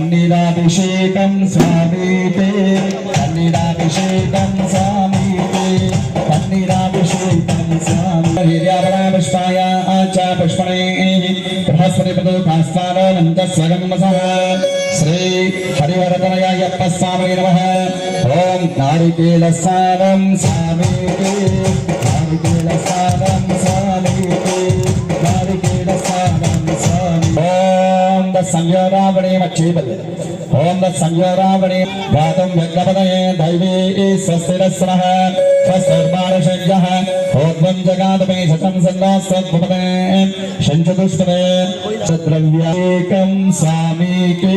पन्नीराभिषेकं स्वामीते पन्नीराभिषेकं स्वामीते पन्नीराभिषेकं स्वामी हिर्यावणापुष्पाय आचा पुष्पणे बृहस्पतिपदो कास्तानोऽनन्त स्वगम्मसः श्री हरिवरदनयायप्प स्वामिने नमः ओम नारिकेलसारं स्वामीते नारिकेलसारं स्वामीते नारिकेलसारं स्वामी ओम संयोरावणे मच्छीपदे ओम संयोरावणे गातुं यज्ञपदये दैवे स्वस्तिरस्रः स्वस्तिर्मानशय्यः ओद्वं जगादमे शतं सन्नास्त्वपदे शञ्चतुष्पदे द्रव्येकं स्वामीके